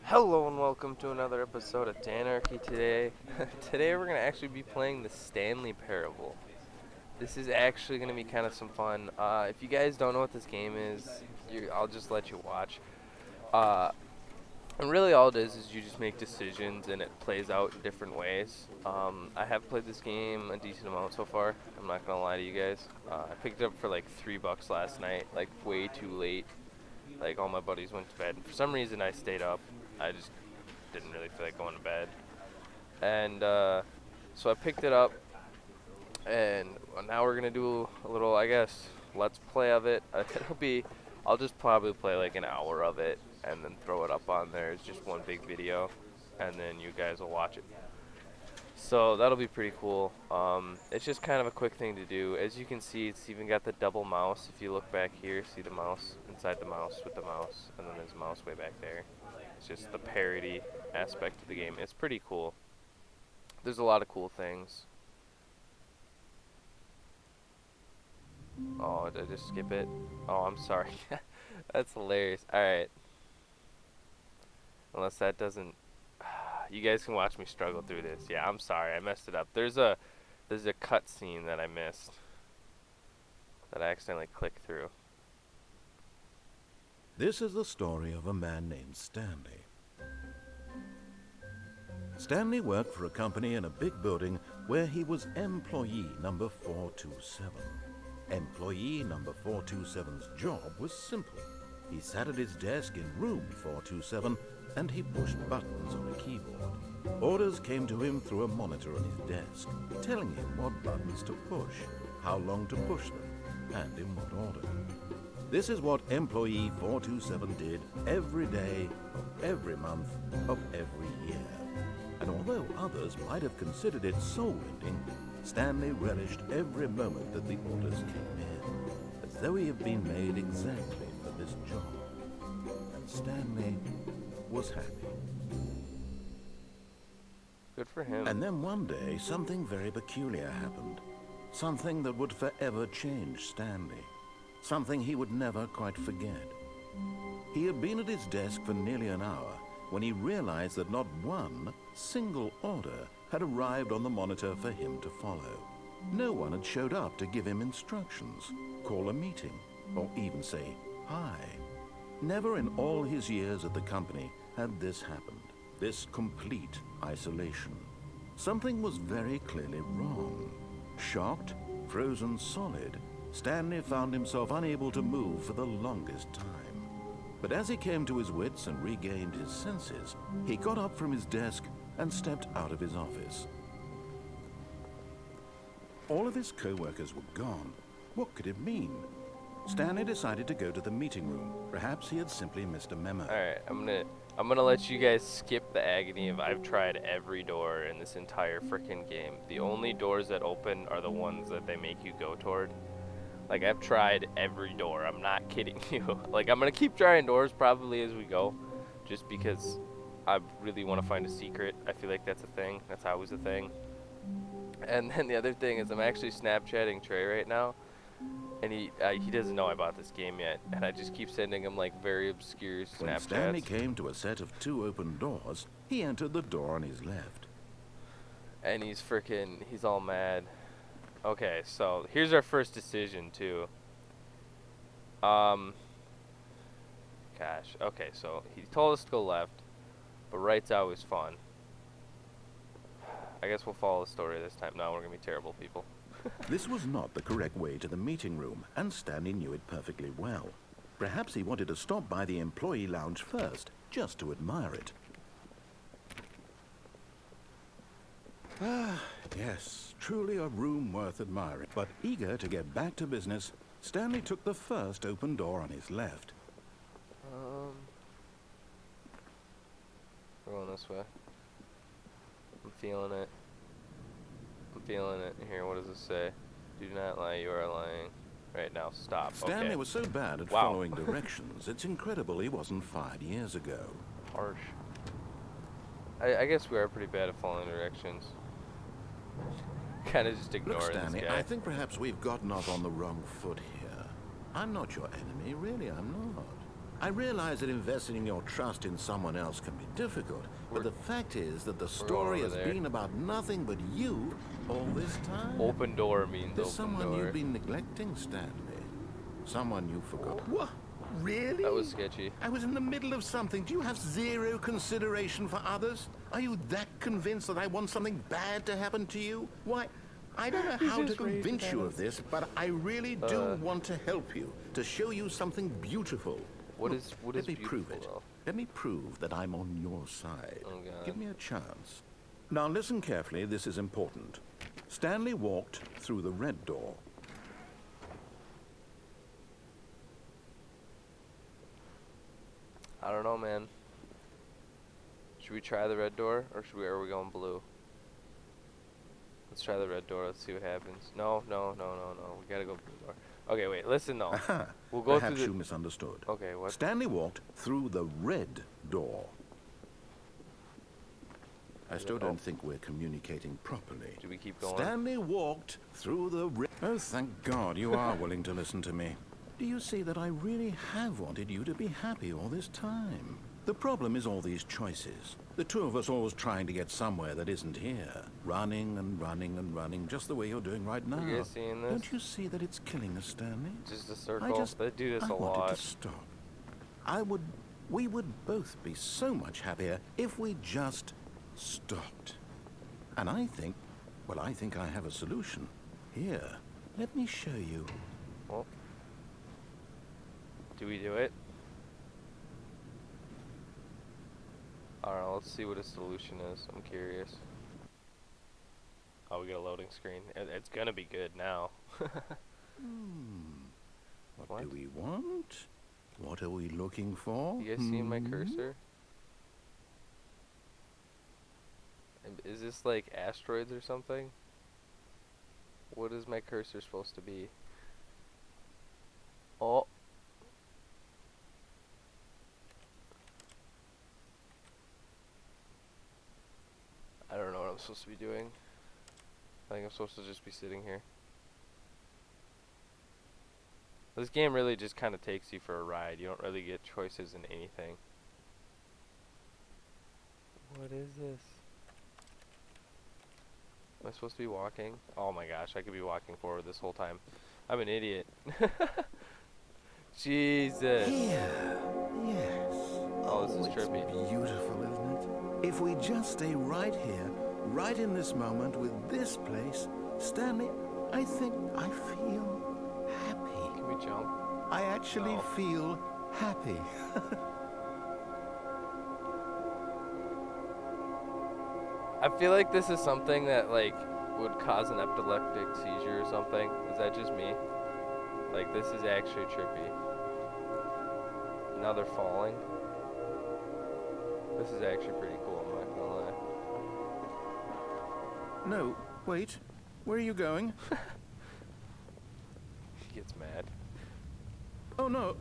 Hello and welcome to another episode of Danarchy today. Today we're going to actually be playing the Stanley Parable. This is actually going to be kind of some fun. If you guys don't know what this game is, I'll just let you watch. Uh, and really all it is you just make decisions and it plays out in different ways. I have played this game a decent amount so far. I'm not going to lie to you guys. I picked it up for like $3 last night, like way too late. Like all my buddies went to bed. For some reason I stayed up. I just didn't really feel like going to bed. And so I picked it up, and now we're gonna do a little, I guess, let's play of it. I'll just probably play like an hour of it, and then throw it up on there. It's just one big video, and then you guys will watch it. So that'll be pretty cool. It's just kind of a quick thing to do. As you can see, it's even got the double mouse. If you look back here, see the mouse inside the mouse with the mouse, and then there's a mouse way back there. It's just the parody aspect of the game. It's pretty cool. There's a lot of cool things. Oh, did I just skip it? Oh, I'm sorry. That's hilarious. Alright. Unless that doesn't... You guys can watch me struggle through this. Yeah, I'm sorry. I messed it up. There's a cut scene that I missed. That I accidentally clicked through. This is the story of a man named Stanley. Stanley worked for a company in a big building where he was employee number 427. Employee number 427's job was simple. He sat at his desk in room 427 and he pushed buttons on a keyboard. Orders came to him through a monitor on his desk, telling him what buttons to push, how long to push them, and in what order. This is what employee 427 did every day of every month of every year. And although others might have considered it soul-rending, Stanley relished every moment that the orders came in, as though he had been made exactly for this job. And Stanley was happy. Good for him. And then one day, something very peculiar happened. Something that would forever change Stanley. Something he would never quite forget. He had been at his desk for nearly an hour when he realized that not one single order had arrived on the monitor for him to follow. No one had showed up to give him instructions, call a meeting, or even say hi. Never in all his years at the company had this happened, this complete isolation. Something was very clearly wrong. Shocked, frozen solid, Stanley found himself unable to move for the longest time. But as he came to his wits and regained his senses, he got up from his desk and stepped out of his office. All of his co-workers were gone. What could it mean? Stanley decided to go to the meeting room. Perhaps he had simply missed a memo. Alright, I'm gonna let you guys skip the agony of I've tried every door in this entire frickin' game. The only doors that open are the ones that they make you go toward. Like, I've tried every door. I'm not kidding you. Like, I'm gonna keep trying doors probably as we go, just because I really want to find a secret. I feel like that's a thing. That's always a thing. And then the other thing is I'm actually Snapchatting Trey right now, and he doesn't know I bought this game yet, and I just keep sending him like very obscure Snapchats. When Stanley came to a set of 2 open doors, he entered the door on his left. And he's all mad. Okay, so here's our first decision too. Gosh, okay, so he told us to go left, but right's always fun. I guess we'll follow the story this time. No, we're gonna be terrible people. This was not the correct way to the meeting room, and Stanley knew it perfectly well. Perhaps he wanted to stop by the employee lounge first, just to admire it. Ah, yes, truly a room worth admiring. But eager to get back to business, Stanley took the first open door on his left. We're going this way. I'm feeling it. I'm feeling it. Here, what does this say? Do not lie, you are lying. Right now, stop. Stanley okay. was so bad at following directions, it's incredible he wasn't fired years ago. Harsh. I guess we are pretty bad at following directions. Kind of just ignoring Look, Stanley, this guy. I think perhaps we've gotten off on the wrong foot here. I'm not your enemy, really, I'm not. I realize that investing your trust in someone else can be difficult, but the fact is that the story has been about nothing but you all this time. Open door means There's open someone door. you've been neglecting, Stanley. Someone you forgot. What? Really? That was sketchy. I was in the middle of something. Do you have zero consideration for others? Are you that convinced that I want something bad to happen to you? Why, I don't know how to convince you of this, but I really do want to help you, to show you something beautiful. What Look, is let me beautiful, prove it. though? Let me prove that I'm on your side. Oh, God. Give me a chance. Now listen carefully, this is important. Stanley walked through the red door. I don't know, man. Should we try the red door, or are we going blue? Let's try the red door. Let's see what happens. No. We gotta go blue door. Okay, wait. Listen, though. We'll go Perhaps through you misunderstood. Okay, what? Stanley walked through the red door. I still don't think we're communicating properly. Do we keep going? Stanley walked through the red... Oh, thank God you are willing to listen to me. Do you see that I really have wanted you to be happy all this time? The problem is all these choices. The two of us always trying to get somewhere that isn't here. Running and running and running, just the way you're doing right now. You guys seeing this? Don't you see that it's killing us, Stanley? Just a circle. They do this a lot. I wanted to stop. We would both be so much happier if we just stopped. And I think I have a solution. Here, let me show you. Well, do we do it? Alright, let's see what a solution is. I'm curious. Oh, we got a loading screen. It's gonna be good now. What do we want? What are we looking for? You guys seeing my cursor? Is this like asteroids or something? What is my cursor supposed to be? Oh. I don't know what I'm supposed to be doing. I think I'm supposed to just be sitting here. This game really just kind of takes you for a ride. You don't really get choices in anything. What is this? Am I supposed to be walking? Oh my gosh, I could be walking forward this whole time. I'm an idiot. Jesus. Here. Yes. Oh, this is trippy. It's beautiful, isn't it? If we just stay right here, right in this moment with this place, Stanley, I think I feel happy. Can we jump? I actually feel happy. I feel like this is something that like would cause an epileptic seizure or something. Is that just me? Like this is actually trippy. Now they're falling. This is actually pretty cool, I'm not gonna lie. No, wait. Where are you going? He gets mad. Oh no.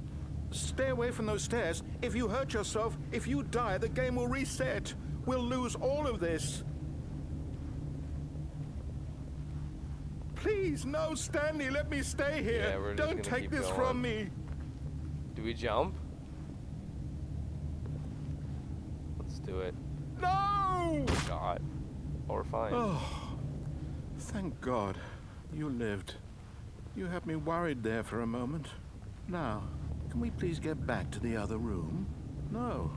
Stay away from those stairs. If you hurt yourself, if you die, the game will reset. We'll lose all of this. Please, no, Stanley, let me stay here. Yeah, we're just Don't gonna take keep this going. from me. Do we jump? Let's do it. No! God. Oh, we're fine. Oh, thank God. You lived. You had me worried there for a moment. Now, can we please get back to the other room? No.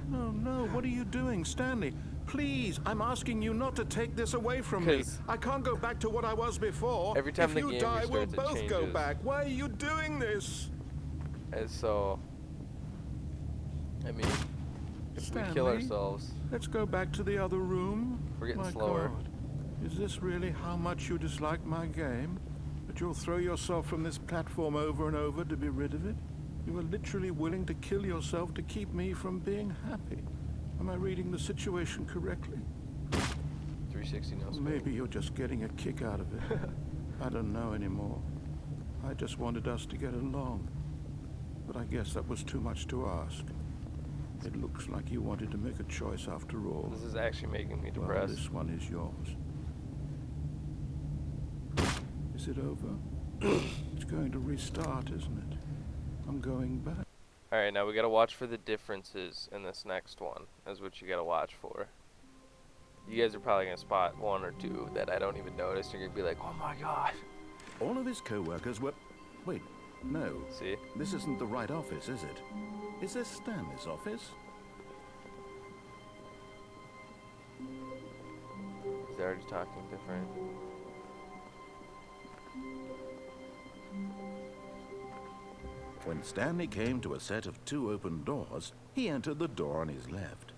No, what are you doing, Stanley? Please, I'm asking you not to take this away from me. I can't go back to what I was before. Every time if the you game die, we'll restarts, it both go changes. back. Why are you doing this? And so, I mean, if we kill Stanley, ourselves, let's go back to the other room. we're getting My slower. God. Is this really how much you dislike my game? That you'll throw yourself from this platform over and over to be rid of it? You are literally willing to kill yourself to keep me from being happy. Am I reading the situation correctly? 360 no scope. Maybe you're just getting a kick out of it. I don't know anymore. I just wanted us to get along. But I guess that was too much to ask. It looks like you wanted to make a choice after all. This is actually making me Well, depressed. this one is yours. Is it over? It's going to restart, isn't it? I'm going back. Alright, now we gotta watch for the differences in this next one, is what you gotta watch for. You guys are probably gonna spot one or two that I don't even notice. You're gonna be like, oh my god. All of his co-workers were... Wait, no. See? This isn't the right office, is it? Is this Stanley's office? He's already talking different. When Stanley came to a set of 2 open doors, he entered the door on his left.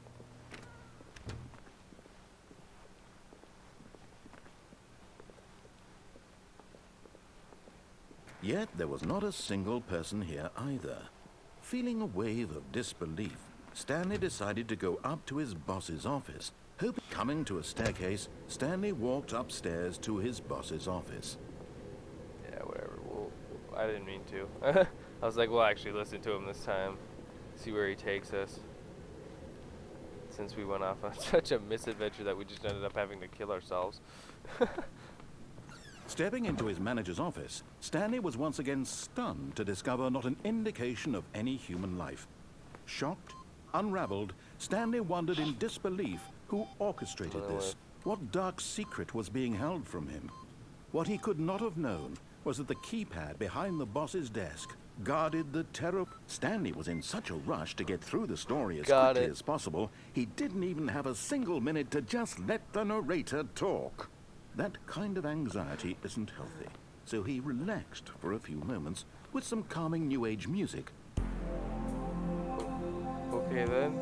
Yet there was not a single person here either. Feeling a wave of disbelief, Stanley decided to go up to his boss's office. Coming to a staircase, Stanley walked upstairs to his boss's office. Yeah, whatever. Well, I didn't mean to. I was like, we'll actually listen to him this time. See where he takes us. Since we went off on such a misadventure that we just ended up having to kill ourselves. Stepping into his manager's office, Stanley was once again stunned to discover not an indication of any human life. Shocked, unraveled, Stanley wondered in disbelief who orchestrated this. What dark secret was being held from him? What he could not have known was that the keypad behind the boss's desk guarded the terror. Stanley was in such a rush to get through the story as quickly as possible, he didn't even have a single minute to just let the narrator talk. That kind of anxiety isn't healthy, so he relaxed for a few moments with some calming New Age music. Okay then.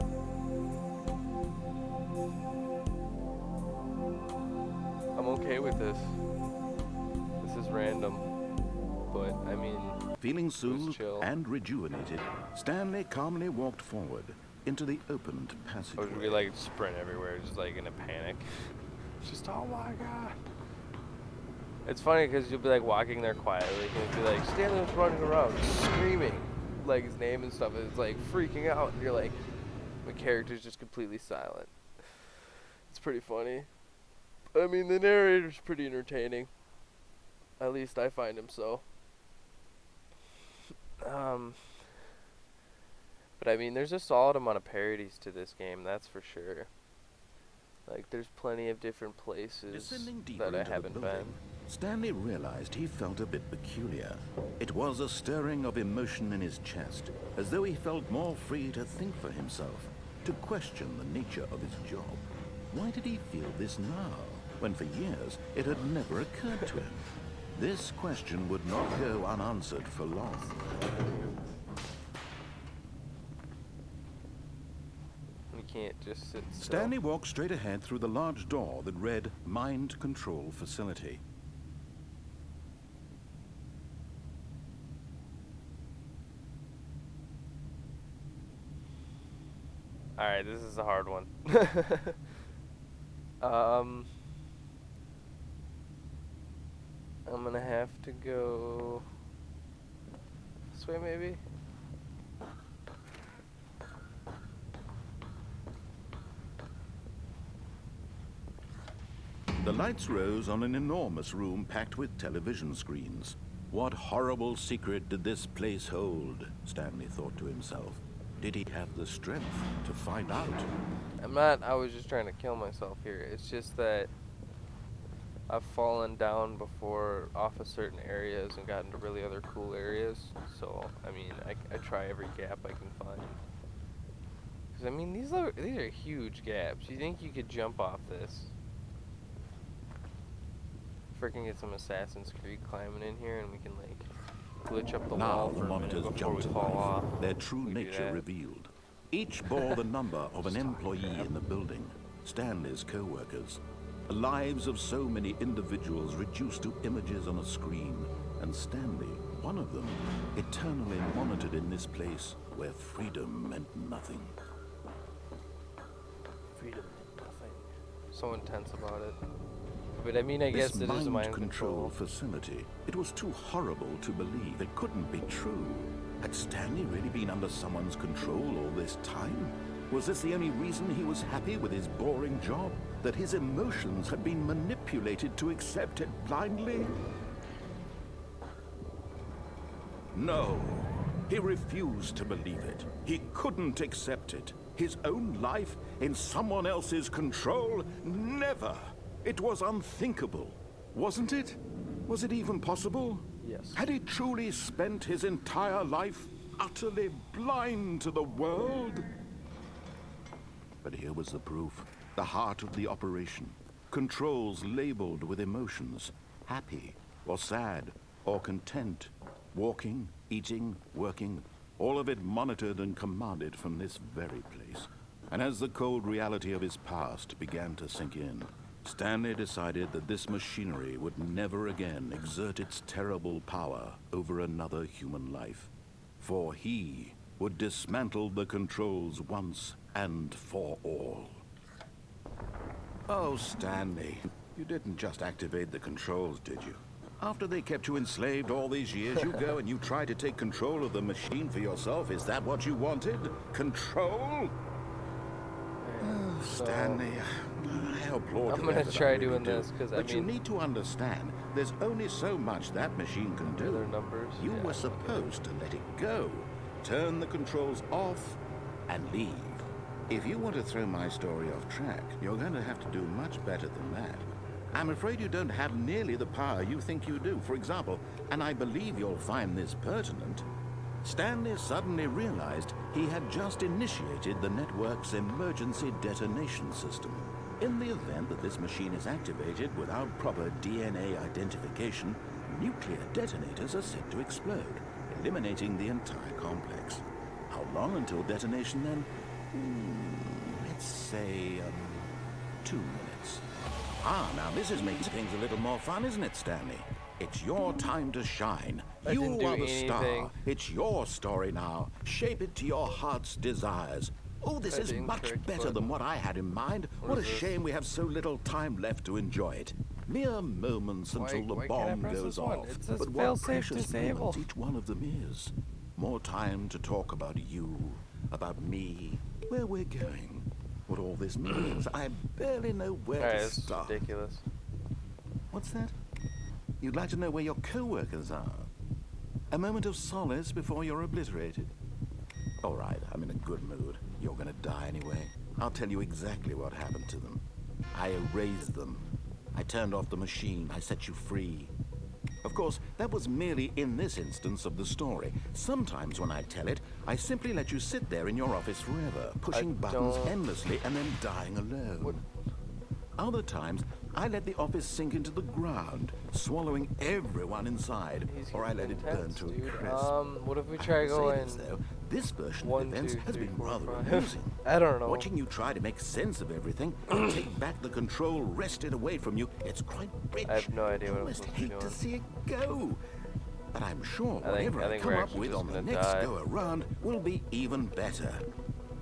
I'm okay with this. This is random, but I mean... Feeling soothed and rejuvenated, Stanley calmly walked forward into the opened passageway. I would be like sprint everywhere, just like in a panic. Just, oh my god. It's funny because you'll be like walking there quietly and you'll be like, Stanley was running around screaming like his name and stuff, and it's like freaking out, and you're like, the character's just completely silent. It's pretty funny. I mean, the narrator's pretty entertaining. At least I find him so. But I mean, there's a solid amount of parodies to this game, that's for sure. Like, there's plenty of different places that I haven't been. Stanley realized he felt a bit peculiar. It was a stirring of emotion in his chest, as though he felt more free to think for himself, to question the nature of his job. Why did he feel this now, when for years it had never occurred to him? This question would not go unanswered for long. You can't just sit still. Stanley walked straight ahead through the large door that read Mind Control Facility. Alright, this is a hard one. I'm gonna have to go this way, maybe? The lights rose on an enormous room packed with television screens. What horrible secret did this place hold? Stanley thought to himself. Did he have the strength to find out? I was just trying to kill myself here. It's just that I've fallen down before off of certain areas and gotten to really other cool areas. So, I mean, I try every gap I can find. Because, I mean, these are huge gaps. You think you could jump off this? Freaking get some Assassin's Creed climbing in here and we can, like, glitch up the wall now the monitors jumped to life, their true nature revealed. Each bore the number of an employee in the building, Stanley's co-workers. The lives of so many individuals reduced to images on a screen, and Stanley, one of them, eternally monitored in this place where freedom meant nothing. Freedom meant nothing. So intense about it. But I mean, I guess it is mind control facility. It was too horrible to believe. It couldn't be true. Had Stanley really been under someone's control all this time? Was this the only reason he was happy with his boring job? That his emotions had been manipulated to accept it blindly? No. He refused to believe it. He couldn't accept it. His own life in someone else's control? Never! It was unthinkable, wasn't it? Was it even possible? Yes. Had he truly spent his entire life utterly blind to the world? But here was the proof. The heart of the operation. Controls labeled with emotions. Happy, or sad, or content. Walking, eating, working. All of it monitored and commanded from this very place. And as the cold reality of his past began to sink in, Stanley decided that this machinery would never again exert its terrible power over another human life. For he would dismantle the controls once and for all. Oh, Stanley, you didn't just activate the controls, did you? After they kept you enslaved all these years, you go and you try to take control of the machine for yourself. Is that what you wanted? Control? Oh, Stanley, I applaud you. I'm gonna try doing this because But you need to understand, there's only so much that machine can do. Their numbers. You Yeah, were supposed to let it go, turn the controls off, and leave. If you want to throw my story off track, you're going to have to do much better than that. I'm afraid you don't have nearly the power you think you do. For example, and I believe you'll find this pertinent, Stanley suddenly realized he had just initiated the network's emergency detonation system. In the event that this machine is activated without proper DNA identification, nuclear detonators are set to explode, eliminating the entire complex. How long until detonation then? Let's say 2 minutes. Now this is making things a little more fun, isn't it, Stanley? It's your time to shine. You are the star. It's your story now. Shape it to your heart's desires. Oh, this is much better than what I had in mind. What a shame we have so little time left to enjoy it. Mere moments until the bomb goes off. But what precious moments each one of them is. More time to talk about you, about me, where we're going, what all this means. I barely know where to start. That's ridiculous. What's that? You'd like to know where your co-workers are? A moment of solace before you're obliterated? All right, I'm in a good mood. You're gonna die anyway. I'll tell you exactly what happened to them. I erased them. I turned off the machine. I set you free. Of course, that was merely in this instance of the story. Sometimes when I tell it, I simply let you sit there in your office forever, pushing buttons endlessly and then dying alone. What? Other times, I let the office sink into the ground, swallowing everyone inside, or I let it burn to a crisp. What if we try going this version of events has been rather amusing. I don't know. Watching you try to make sense of everything, take back the control wrested away from you, it's quite rich. I have no idea what I'm almost supposed to be hate doing. to see it go. But I'm sure whatever I I think come we're up with actually on the just next gonna die. go around will be even better.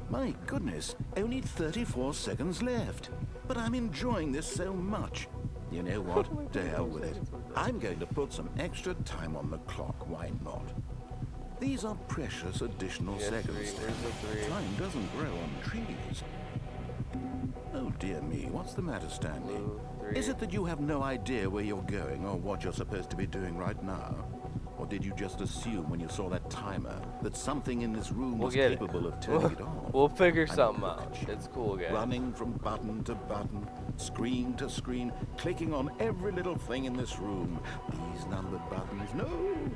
My goodness, only 34 seconds left. But I'm enjoying this so much. You know what? To hell with it. I'm going to put some extra time on the clock. Why not? These are precious additional seconds. There's a 3. Time doesn't grow on trees. Oh dear me, what's the matter, Stanley? Blue, 3. Is it that you have no idea where you're going or what you're supposed to be doing right now? Or did you just assume when you saw that timer that something in this room was capable of turning it on? We'll figure something out. It's cool, guys. Running from button to button, screen to screen, clicking on every little thing in this room. These numbered buttons, no,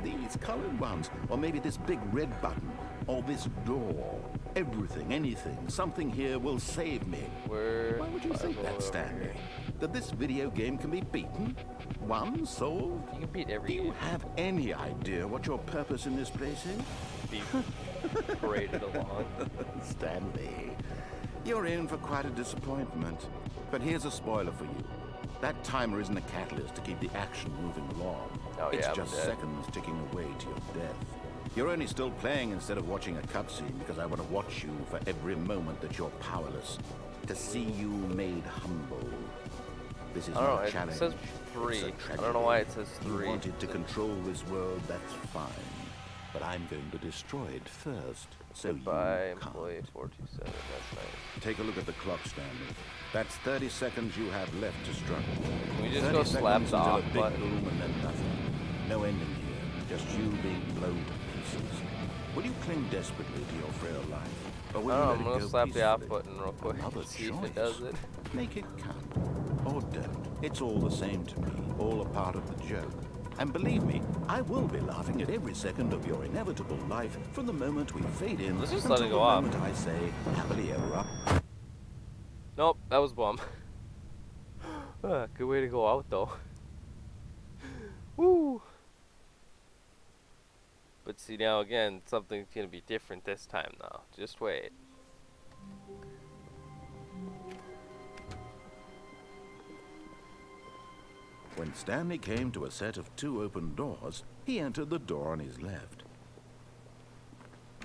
these colored ones. Or maybe this big red button, or this door. Everything, anything, something here will save me. Why would you think that, Stanley? That this video game can be beaten? Won? Solved? You can beat every Do you game. have any idea what your purpose in this place is? Be paraded along. Stanley, you're in for quite a disappointment. But here's a spoiler for you. That timer isn't a catalyst to keep the action moving along. Oh, It's yeah, I'm just dead. seconds ticking away to your death. You're only still playing instead of watching a cutscene because I want to watch you for every moment that you're powerless. To see you made humble. This is I don't not know, a it challenge. says It's 3. a I tragedy. don't know why it says You 3. wanted to control this world, that's fine. But I'm going to destroy it first, so Goodbye, you can't. employee 427. That's nice. Take a look at the clock, Stanley. That's 30 seconds you have left to struggle. Can we just 30 go seconds slap the until off a big button? boom and then nothing. No ending here. Just you being blown to pieces. Will you cling desperately to your frail life? Or will I you don't know, let I'm it gonna go slap the off peacefully? button real quick Another and see if choice. it does it. Make it count. Or don't. It's all the same to me. All a part of the joke. And believe me, I will be laughing at every second of your inevitable life from the moment we fade in Let's just until let it the go off. moment I say, happily ever up. Nope, that was bomb. Good way to go out though. Woo! But see now again, something's gonna be different this time though. Just wait. When Stanley came to a set of 2 open doors, he entered the door on his left.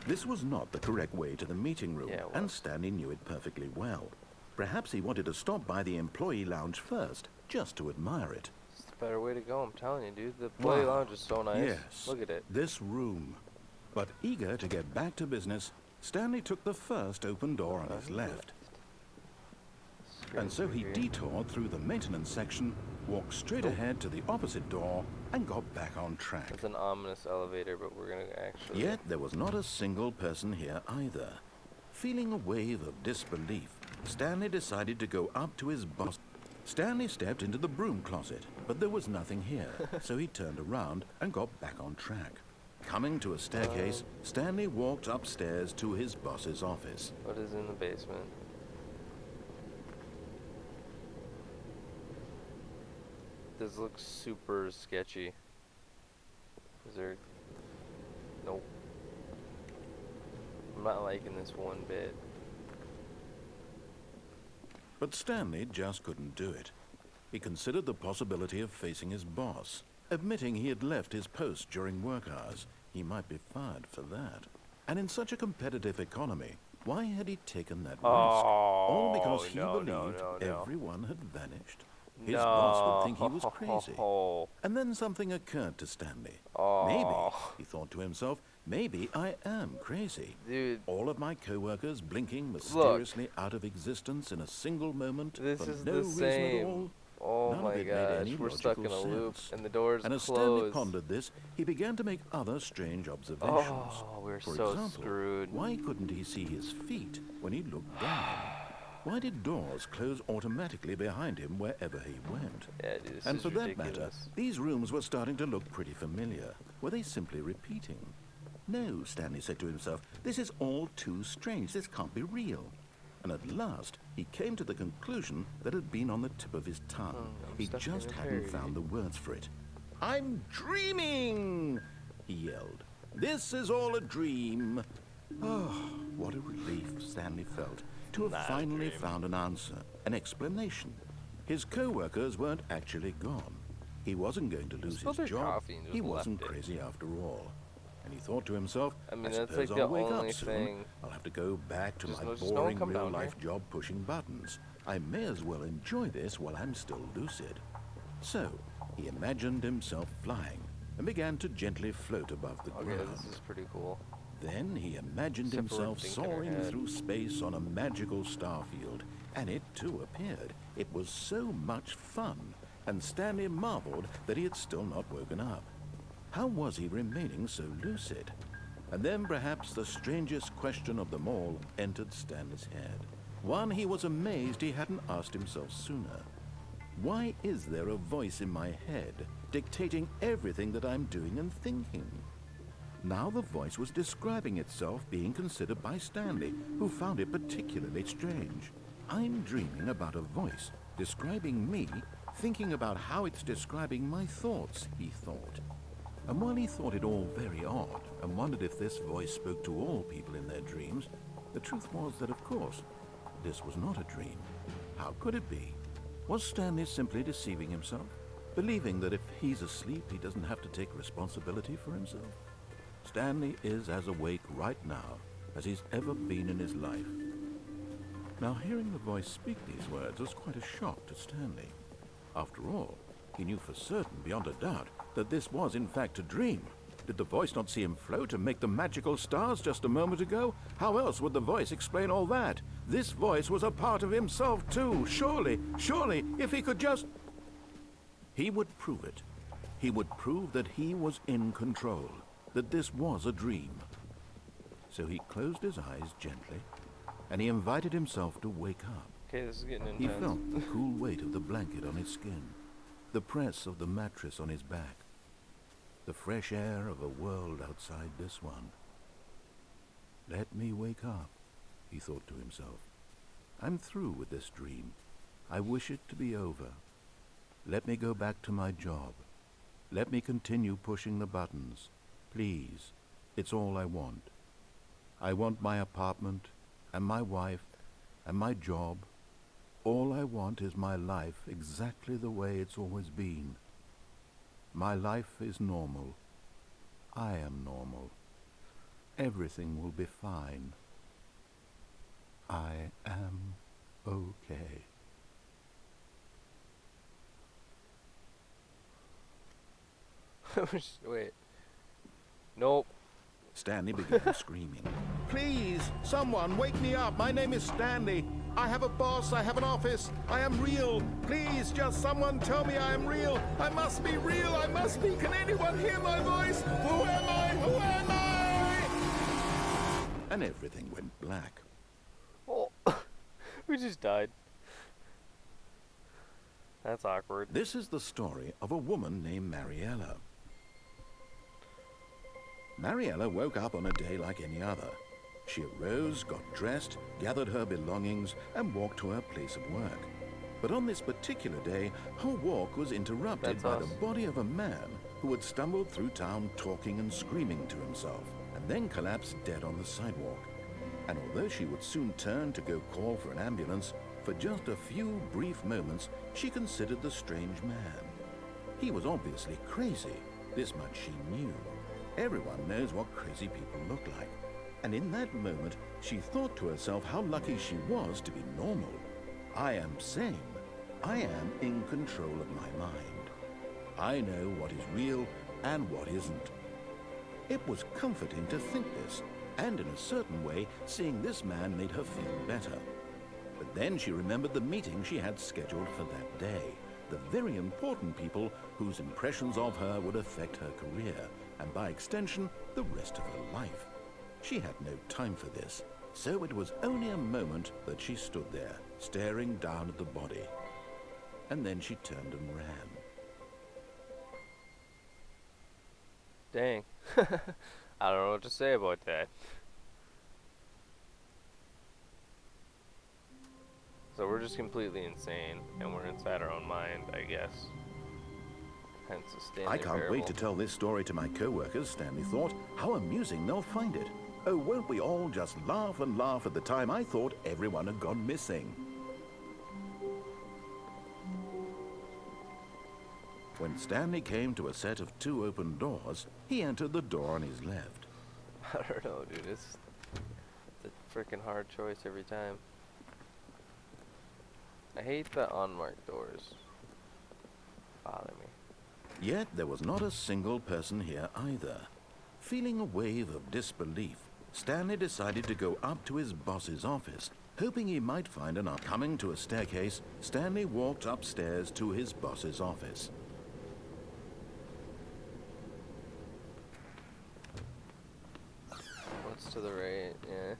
This was not the correct way to the meeting room, Yeah, it and was. Stanley knew it perfectly well. Perhaps he wanted to stop by the employee lounge first, just to admire it. It's the better way to go, I'm telling you, dude. The play Wow. lounge is so nice. Yes, Look at it. this room. But eager to get back to business, Stanley took the first open door on his left. And so he detoured through the maintenance section, walked straight ahead to the opposite door, and got back on track. It's an ominous elevator, but we're gonna actually... Yet there was not a single person here either. Feeling a wave of disbelief, Stanley decided to go up to his boss. Stanley stepped into the broom closet, but there was nothing here, so he turned around and got back on track. Coming to a staircase, Stanley walked upstairs to his boss's office. What is in the basement? This looks super sketchy. Is there... Nope. I'm not liking this one bit. But Stanley just couldn't do it. He considered the possibility of facing his boss. Admitting he had left his post during work hours, he might be fired for that. And in such a competitive economy, why had he taken that risk? All because he believed everyone had vanished. His boss would think he was crazy. And then something occurred to Stanley. Maybe, he thought to himself, maybe I am crazy. Dude. All of my co-workers blinking mysteriously out of existence in a single moment This for is no the reason same. at all. Oh None of my it made any gosh, we're stuck in a logical loop, sense. and the door's And as Stanley closed. pondered this, he began to make other strange observations. Oh, we're For so example, screwed. why couldn't he see his feet when he looked down? Why did doors close automatically behind him wherever he went? Yeah, dude, this And is for that ridiculous. matter, these rooms were starting to look pretty familiar. Were they simply repeating? No, Stanley said to himself, this is all too strange. This can't be real. And at last, he came to the conclusion that had been on the tip of his tongue. He just hadn't found the words for it. I'm dreaming, he yelled. This is all a dream. Oh, what a relief Stanley felt to have finally found an answer, an explanation. His co-workers weren't actually gone. He wasn't going to lose his job. He wasn't crazy after all. And he thought to himself, I mean, I that's suppose like the I'll wake only up soon. thing. I'll have to go back to my Just don't boring come down real-life here. job pushing buttons. I may as well enjoy this while I'm still lucid. So, he imagined himself flying and began to gently float above the Okay, ground. this is pretty cool. Then he imagined Except for himself thinking in her soaring head. through space on a magical star field, and it too appeared. It was so much fun, and Stanley marveled that he had still not woken up. How was he remaining so lucid? And then perhaps the strangest question of them all entered Stanley's head. One he was amazed he hadn't asked himself sooner. Why is there a voice in my head dictating everything that I'm doing and thinking? Now the voice was describing itself being considered by Stanley, who found it particularly strange. I'm dreaming about a voice describing me, thinking about how it's describing my thoughts, he thought. And while he thought it all very odd and wondered if this voice spoke to all people in their dreams, the truth was that, of course, this was not a dream. How could it be? Was Stanley simply deceiving himself, believing that if he's asleep, he doesn't have to take responsibility for himself? Stanley is as awake right now as he's ever been in his life. Now, hearing the voice speak these words was quite a shock to Stanley. After all, he knew for certain, beyond a doubt, that this was in fact a dream. Did the voice not see him float and make the magical stars just a moment ago? How else would the voice explain all that? This voice was a part of himself too. Surely, if he could just... He would prove it. He would prove that he was in control, that this was a dream. So he closed his eyes gently, and he invited himself to wake up. Okay, this is getting He intense. felt the cool weight of the blanket on his skin, the press of the mattress on his back, the fresh air of a world outside this one. Let me wake up, he thought to himself. I'm through with this dream. I wish it to be over. Let me go back to my job. Let me continue pushing the buttons. Please, it's all I want. I want my apartment, and my wife, and my job. All I want is my life exactly the way it's always been. My life is normal. I am normal. Everything will be fine. I am okay. Wait. Nope. Stanley began screaming. Please, someone, wake me up. My name is Stanley. I have a boss. I have an office. I am real. Please, just someone tell me I am real. I must be real. I must be. Can anyone hear my voice? Who am I? Who am I? And everything went black. Oh, we just died. That's awkward. This is the story of a woman named Mariella. Mariella woke up on a day like any other. She arose, got dressed, gathered her belongings, and walked to her place of work. But on this particular day, her walk was interrupted by the body of a man who had stumbled through town talking and screaming to himself, and then collapsed dead on the sidewalk. And although she would soon turn to go call for an ambulance, for just a few brief moments, she considered the strange man. He was obviously crazy. This much she knew. Everyone knows what crazy people look like. And in that moment, she thought to herself how lucky she was to be normal. I am sane. I am in control of my mind. I know what is real and what isn't. It was comforting to think this, and in a certain way, seeing this man made her feel better. But then she remembered the meeting she had scheduled for that day, the very important people whose impressions of her would affect her career, and by extension, the rest of her life. She had no time for this, so it was only a moment that she stood there, staring down at the body. And then she turned and ran. Dang. I don't know what to say about that. So we're just completely insane, and we're inside our own mind, I guess. Hence the Stanley I can't Parable. wait to tell this story to my co-workers, Stanley thought. How amusing they'll find it. Oh, won't we all just laugh and laugh at the time I thought everyone had gone missing. When Stanley came to a set of 2 open doors, he entered the door on his left. I don't know, dude. It's a freaking hard choice every time. I hate the unmarked doors. Bother me. Yet there was not a single person here either. Feeling a wave of disbelief, Stanley decided to go up to his boss's office, hoping he might find an up. Coming to a staircase, Stanley walked upstairs to his boss's office. What's to the right? Yeah.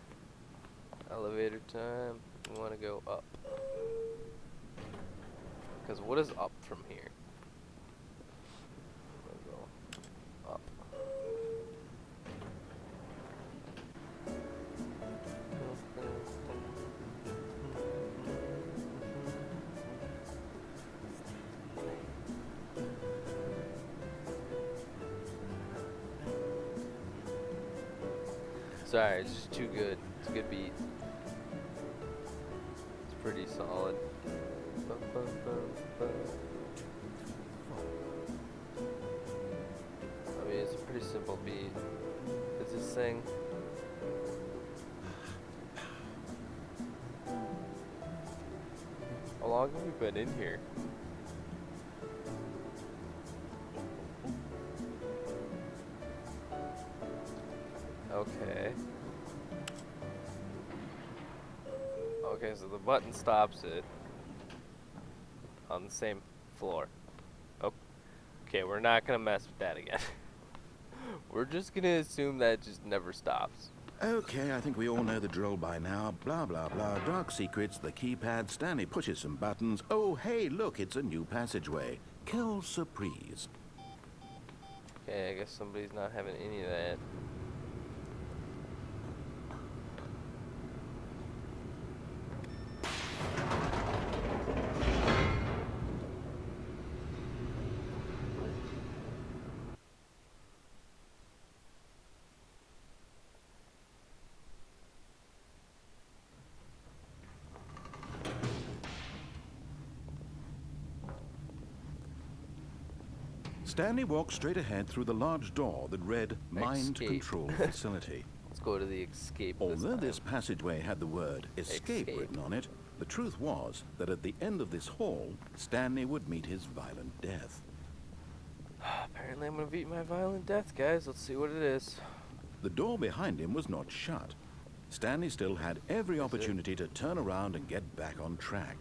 Elevator time. We want to go up. Because what is up from here? We'll go up. Sorry, it's just too good. It's a good beat. It's pretty solid. I mean, it's a pretty simple beat. It's this thing. How long have we been in here? Okay. Okay, so the button stops it on the same floor. Oh, okay, we're not gonna mess with that again. We're just gonna assume that it just never stops. Okay, I think we all know the drill by now. Blah, blah, blah. Dark secrets, the keypad, Stanley pushes some buttons. Oh, hey, look, it's a new passageway. Quelle surprise. Okay, I guess somebody's not having any of that. Stanley walked straight ahead through the large door that read Mind Escape. Control Facility. Let's go to the escape Although this this passageway had the word escape written on it, the truth was that at the end of this hall, Stanley would meet his violent death. time. Apparently I'm gonna beat my violent death, guys. Let's see what it is. The door behind him was not shut. Stanley still had every opportunity to turn around and get back on track.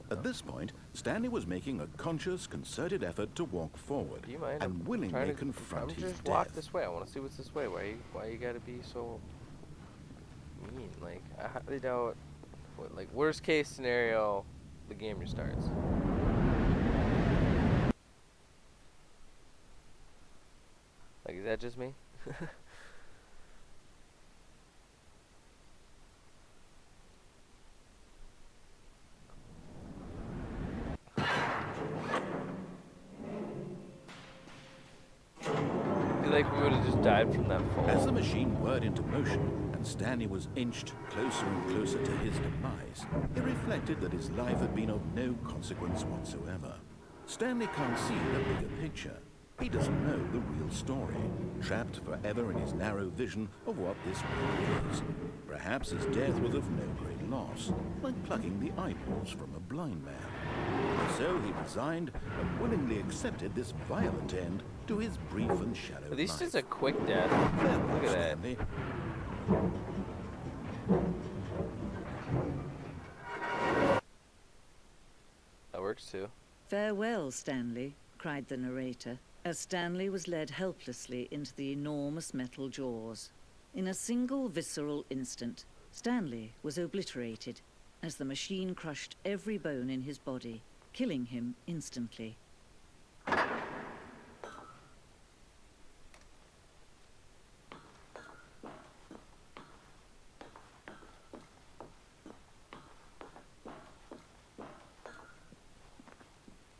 At this point, Stanley was making a conscious, concerted effort to walk forward Do you mind? and I'm willingly trying to confront his just walk death. this way. I want to see what's this way. Why you gotta be so mean? Like, I highly doubt. What, like, worst case scenario, the game restarts. Like, is that just me? I feel like we would have just died from that fall. As the machine whirred into motion and Stanley was inched closer and closer to his demise, he reflected that his life had been of no consequence whatsoever. Stanley can't see the bigger picture. He doesn't know the real story, trapped forever in his narrow vision of what this world is. Perhaps his death was of no great loss, like plucking the eyeballs from a blind man. So he resigned and willingly accepted this violent end to his brief and shallow At least life. it's a quick death. Farewell, Look at that. Stanley. That works too. "Farewell, Stanley," cried the narrator, as Stanley was led helplessly into the enormous metal jaws. In a single visceral instant, Stanley was obliterated as the machine crushed every bone in his body, killing him instantly.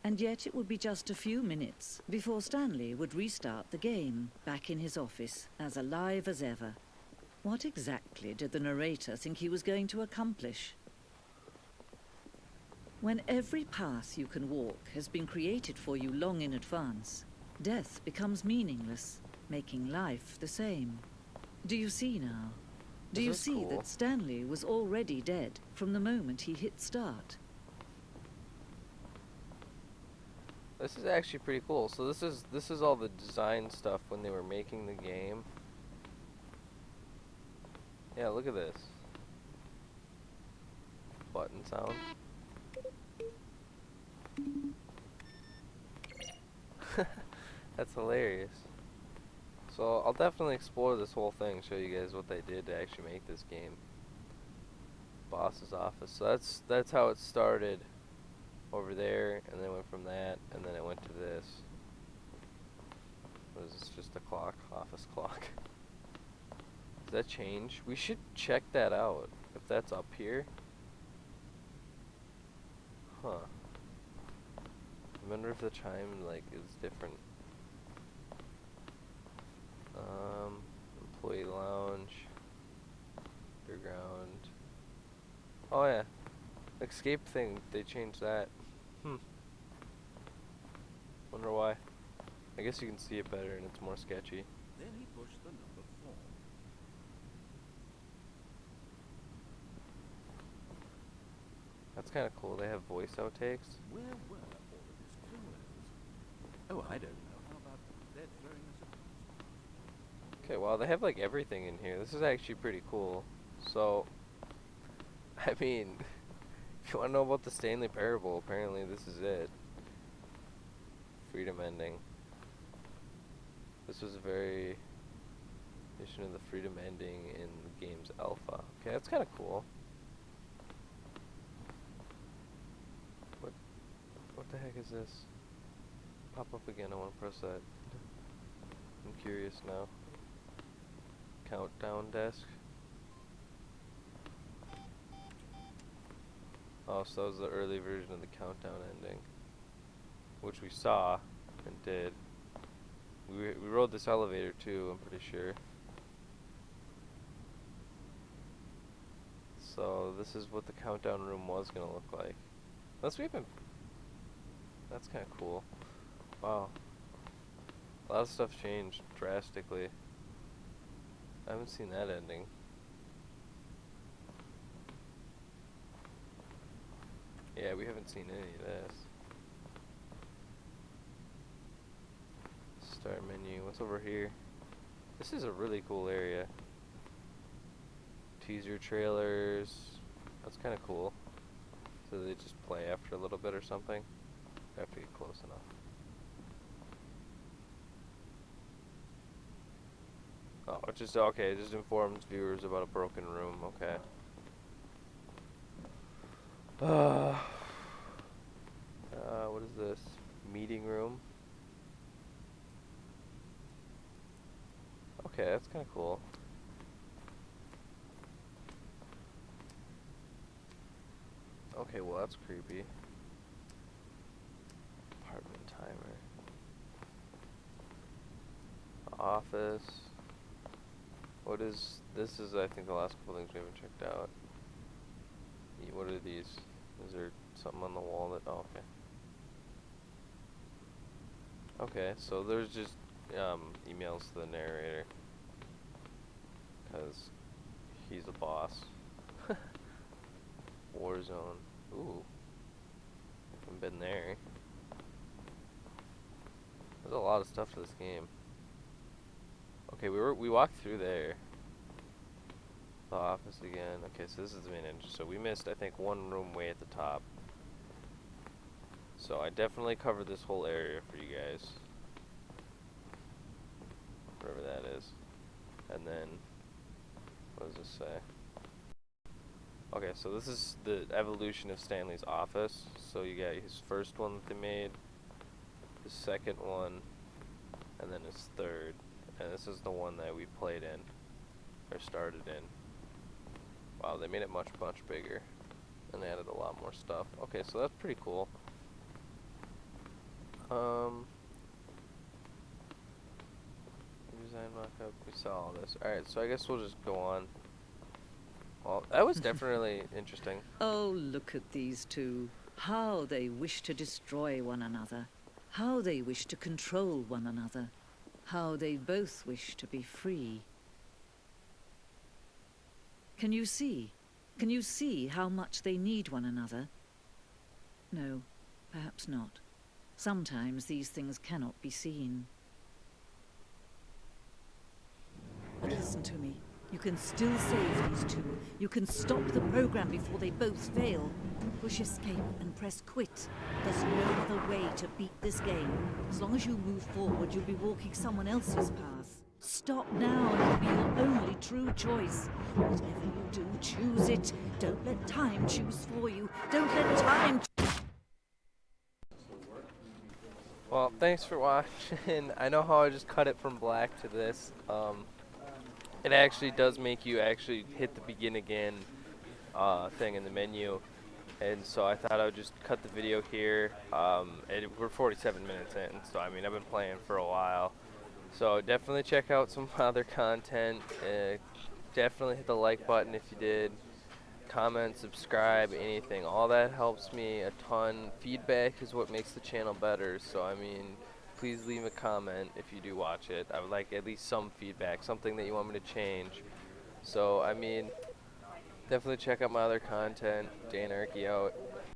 And yet it would be just a few minutes before Stanley would restart the game, back in his office, as alive as ever. What exactly did the narrator think he was going to accomplish? When every path you can walk has been created for you long in advance, death becomes meaningless, making life the same. Do you see now? Do you This is see cool. that Stanley was already dead from the moment he hit start? This is actually pretty cool. So this is all the design stuff when they were making the game. Yeah, look at this. Button sound. That's hilarious. So I'll definitely explore this whole thing, show you guys what they did to actually make this game. Boss's office. So that's how it started over there, and then went from that, and then it went to this. What is this? Just a clock, office clock. Does that change? We should check that out. If that's up here. Huh. I wonder if the chime like is different. Employee lounge. Underground. Oh yeah. Escape thing, they changed that. Wonder why. I guess you can see it better and it's more sketchy. Then he pushed the number 4. That's kind of cool. They have voice outtakes. Where were all of his clothes? Oh, I don't know. How about they're throwing us a Okay, well, they have like everything in here. This is actually pretty cool. So, I mean, if you want to know about the Stanley Parable, apparently this is it. Freedom ending. This was a very Mission of the Freedom ending in the game's alpha. Okay, that's kind of cool. What the heck is this? Pop up again, I want to press that. I'm curious now. Countdown desk. Oh, so that was the early version of the countdown ending, which we saw and did. We rode this elevator too, I'm pretty sure. So this is what the countdown room was gonna look like. Unless we haven't. That's kind of cool. Wow. A lot of stuff changed drastically. I haven't seen that ending. Yeah, we haven't seen any of this. Start menu. What's over here? This is a really cool area. Teaser trailers. That's kind of cool. So they just play after a little bit or something. I have to get close enough. Oh, it just okay. It just informs viewers about a broken room. Okay. What is this? Meeting room. Okay, that's kind of cool. Okay, well that's creepy. Apartment timer. Office. What is this? Is I think the last couple things we haven't checked out. What are these? Is there something on the wall that? Oh, okay. Okay, so there's just emails to the narrator, cause he's a boss. Warzone. Ooh, haven't been there. There's a lot of stuff to this game. Okay, we walked through there. The office again. Okay, so this is the main entrance. So we missed, I think, one room way at the top. So I definitely covered this whole area for you guys. Whatever that is. And then, what does this say? Okay, so this is the evolution of Stanley's office. So you got his first one that they made, his second one, and then his third. And this is the one that we played in, or started in. Wow, they made it much, much bigger, and added a lot more stuff. Okay, so that's pretty cool. Design mock-up, we saw all this. Alright, so I guess we'll just go on. Well, that was definitely interesting. Oh, look at these two. How they wish to destroy one another. How they wish to control one another. How they both wish to be free. Can you see? Can you see how much they need one another? No, perhaps not. Sometimes these things cannot be seen. But listen to me. You can still save these two. You can stop the program before they both fail. Push escape and press quit. There's no other way to beat this game. As long as you move forward, you'll be walking someone else's path. Stop now and it'll be your only true choice. Whatever you do, choose it. Don't let time choose for you. Don't let time Well, thanks for watching. I know how I just cut it from black to this. It actually does make you actually hit the begin again thing in the menu. And so I thought I would just cut the video here. We're 47 minutes in, so I mean, I've been playing for a while. So definitely check out some other content. Definitely hit the like button if you did. Comment, subscribe, anything. All that helps me a ton. Feedback is what makes the channel better. So I mean, please leave a comment if you do watch it. I would like at least some feedback, something that you want me to change. So I mean, definitely check out my other content. Danarchy out.